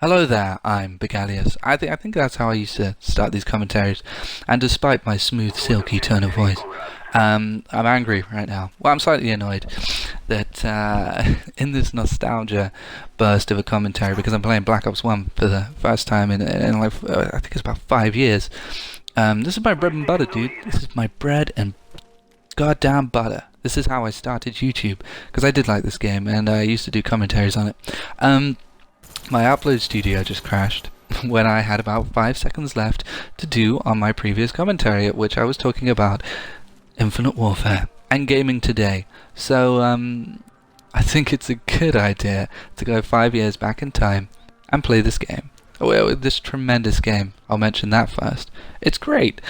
Hello there, I'm Begalius. I think that's how I used to start these commentaries, and despite my smooth, silky tone of voice, I'm angry right now. Well, I'm slightly annoyed that in this nostalgia burst of a commentary, because I'm playing Black Ops 1 for the first time in like, I think it's about 5 years. This is my bread and butter, dude. This is my bread and goddamn butter. This is how I started YouTube, because I did like this game, and I used to do commentaries on it. My upload studio just crashed when I had about 5 seconds left to do on my previous commentary, at which I was talking about Infinite Warfare and gaming today. So, I think it's a good idea to go 5 years back in time and play this game. Well, this tremendous game. I'll mention that first. It's great.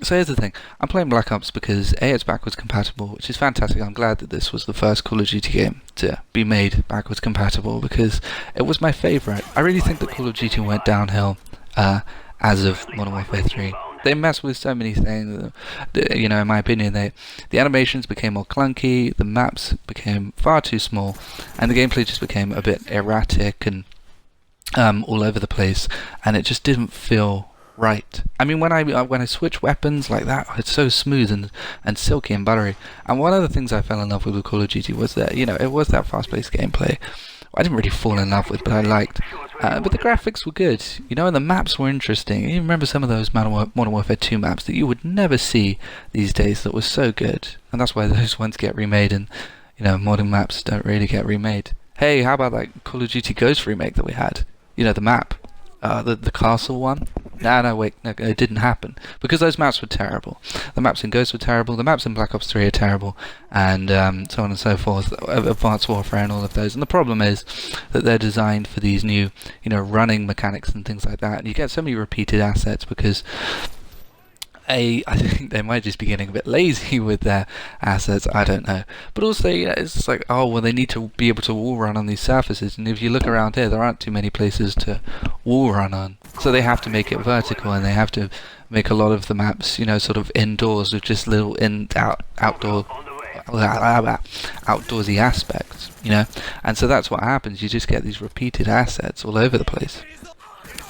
So here's the thing. I'm playing Black Ops because A, it's backwards compatible, which is fantastic. I'm glad that this was the first Call of Duty game to be made backwards compatible because it was my favourite. I really think that Call of Duty went downhill as of Modern Warfare 3. They messed with so many things, in my opinion. The animations became more clunky, the maps became far too small, and the gameplay just became a bit erratic and all over the place, and it just didn't feel right. I mean, when I switch weapons like that, it's so smooth and silky and buttery. And one of the things I fell in love with Call of Duty was that it was that fast-paced gameplay. I didn't really fall in love with, but I liked. But the graphics were good, and the maps were interesting. You remember some of those Modern Warfare 2 maps that you would never see these days that were so good, and that's why those ones get remade, and modern maps don't really get remade. Hey, how about that Call of Duty Ghost remake that we had? The map, the castle one. No, wait, no, it didn't happen because those maps were terrible. The maps in Ghost were terrible. The maps in Black Ops 3 are terrible, and so on and so forth. Advanced Warfare and all of those. And the problem is that they're designed for these new, running mechanics and things like that. And you get so many repeated assets because I think they might just be getting a bit lazy with their assets, I don't know. But also, it's just like, oh, well, they need to be able to wall run on these surfaces, and if you look around here, there aren't too many places to wall run on. So they have to make it vertical, and they have to make a lot of the maps, sort of indoors with just little outdoorsy aspects, And so that's what happens, you just get these repeated assets all over the place.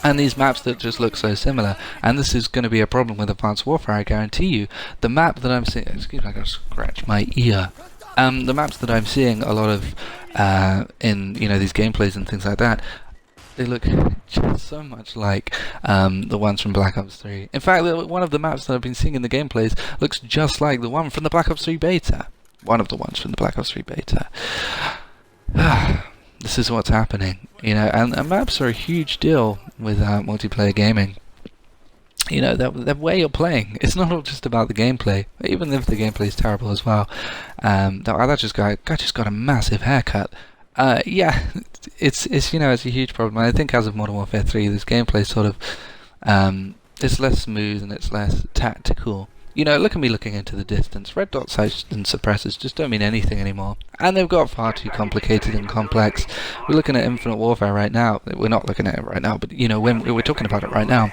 And these maps that just look so similar, and this is going to be a problem with Advanced Warfare, I guarantee you. The map that I'm seeing, excuse me, I gotta scratch my ear. The maps that I'm seeing a lot of in these gameplays and things like that, they look just so much like the ones from Black Ops 3. In fact, one of the maps that I've been seeing in the gameplays looks just like the one from the Black Ops 3 beta. One of the ones from the Black Ops 3 beta. This is what's happening, and maps are a huge deal with multiplayer gaming. The way you're playing, it's not all just about the gameplay, even if the gameplay is terrible as well. That just got a massive haircut. Yeah, it's a huge problem. I think as of Modern Warfare 3, this gameplay sort of it's less smooth and it's less tactical. Look at me looking into the distance. Red dot sights and suppressors just don't mean anything anymore. And they've got far too complicated and complex. We're looking at Infinite Warfare right now. We're not looking at it right now, but when we're talking about it right now.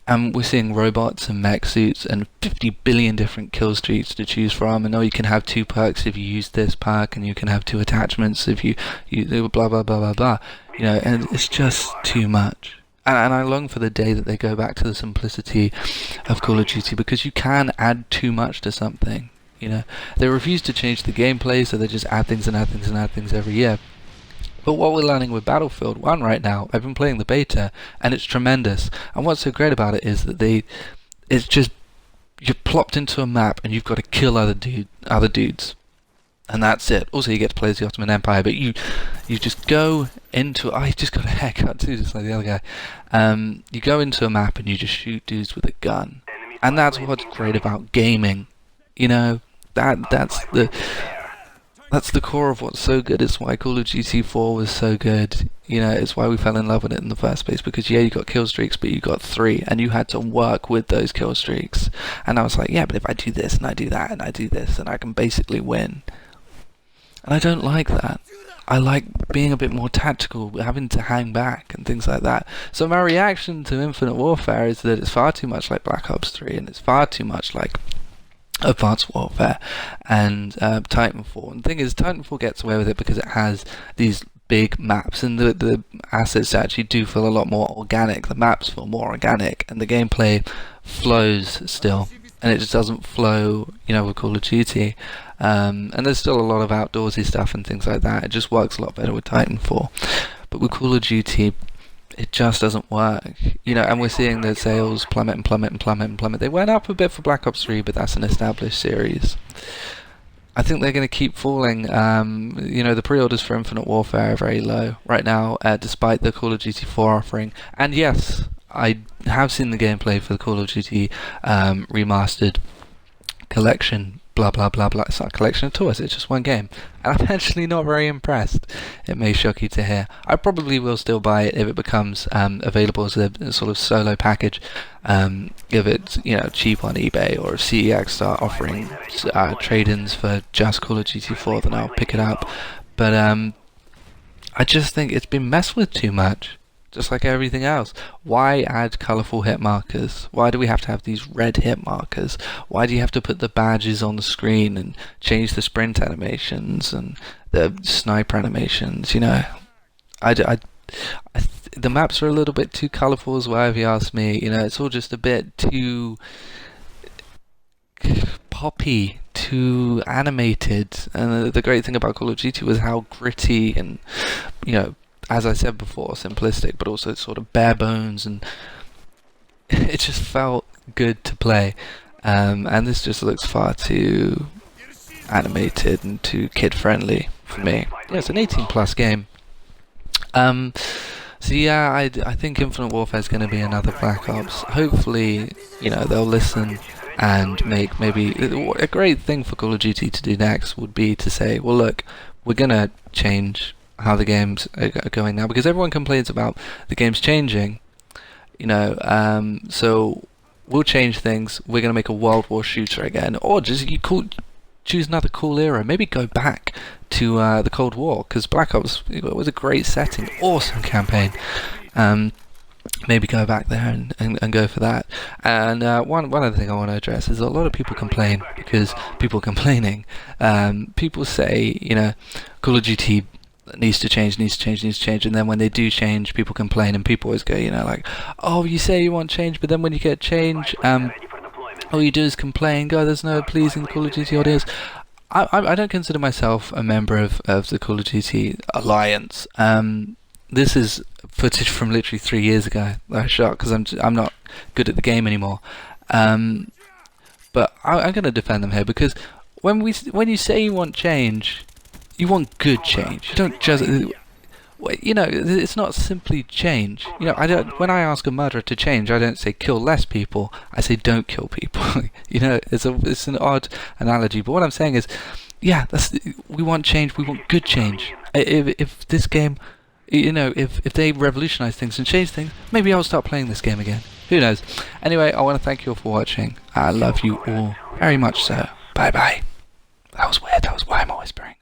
And we're seeing robots and mech suits and 50 billion different kill streaks to choose from. And you can have 2 perks if you use this perk, and you can have 2 attachments if you blah blah blah blah blah. And it's just too much. And I long for the day that they go back to the simplicity of Call of Duty, because you can add too much to something. They refuse to change the gameplay, so they just add things and add things and add things every year. But what we're learning with Battlefield 1 right now, I've been playing the beta, and it's tremendous. And what's so great about it is that it's just, you're plopped into a map and you've got to kill other dudes. And that's it. Also, you get to play as the Ottoman Empire, but you just go into... I just got a haircut too, just like the other guy. You go into a map and you just shoot dudes with a gun. And that's what's great about gaming. That's the core of what's so good. It's why Call of Duty 4 was so good. It's why we fell in love with it in the first place. Because you got kill streaks, but you got 3, and you had to work with those kill streaks. And I was like, yeah, but if I do this and I do that and I do this, then I can basically win. And I don't like that. I like being a bit more tactical, having to hang back and things like that. So my reaction to Infinite Warfare is that it's far too much like Black Ops 3, and it's far too much like Advanced Warfare and Titanfall. And the thing is, Titanfall gets away with it because it has these big maps, and the assets actually do feel a lot more organic. The maps feel more organic, and the gameplay flows still, and it just doesn't flow, with Call of Duty. And there's still a lot of outdoorsy stuff and things like that. It just works a lot better with Titanfall. But with Call of Duty, it just doesn't work, and we're seeing the sales plummet and plummet and plummet and plummet. They went up a bit for Black Ops 3, but that's an established series. I think they're going to keep falling. The pre-orders for Infinite Warfare are very low right now, despite the Call of Duty 4 offering. And yes, I have seen the gameplay for the Call of Duty Remastered Collection, blah blah blah blah. It's not a collection at all, it's just one game. And I'm actually not very impressed. It may shock you to hear. I probably will still buy it if it becomes available as a sort of solo package. If it's cheap on eBay, or if CEX start offering trade-ins for just Call of Duty 4, then I'll pick it up. But I just think it's been messed with too much. Just like everything else. Why add colourful hit markers? Why do we have to have these red hit markers? Why do you have to put the badges on the screen and change the sprint animations and the sniper animations? The maps are a little bit too colourful as well, if you ask me. It's all just a bit too poppy, too animated. And the great thing about Call of Duty was how gritty and, as I said before, simplistic, but also sort of bare bones, and it just felt good to play. And this just looks far too animated and too kid-friendly for me. Yeah, it's an 18+ game. So yeah, I think Infinite Warfare is going to be another Black Ops. Hopefully, they'll listen and make maybe a great thing for Call of Duty to do next would be to say, well, look, we're going to change how the games are going now, because everyone complains about the games changing, so we'll change things. We're going to make a World War shooter again, or just choose another cool era. Maybe go back to the Cold War, because Black Ops was a great setting, awesome campaign. Maybe go back there and go for that. And one other thing I want to address is a lot of people complain because people complaining. People say, Call of Duty needs to change, and then when they do change, people complain, and people always go, oh, you say you want change, but then when you get change, all you do is complain. God, there's no pleasing the Call of Duty audience. I don't consider myself a member of the Call of Duty Alliance. This is footage from literally 3 years ago that I shot, because I'm not good at the game anymore. But I'm going to defend them here, because when you say you want change, you want good change. You don't just, it's not simply change. When I ask a murderer to change, I don't say kill less people. I say don't kill people. It's an odd analogy, but what I'm saying is, yeah, we want change. We want good change. If this game, if they revolutionize things and change things, maybe I'll start playing this game again. Who knows? Anyway, I want to thank you all for watching. I love you all very much so. Bye bye. That was weird. That was why am I whispering?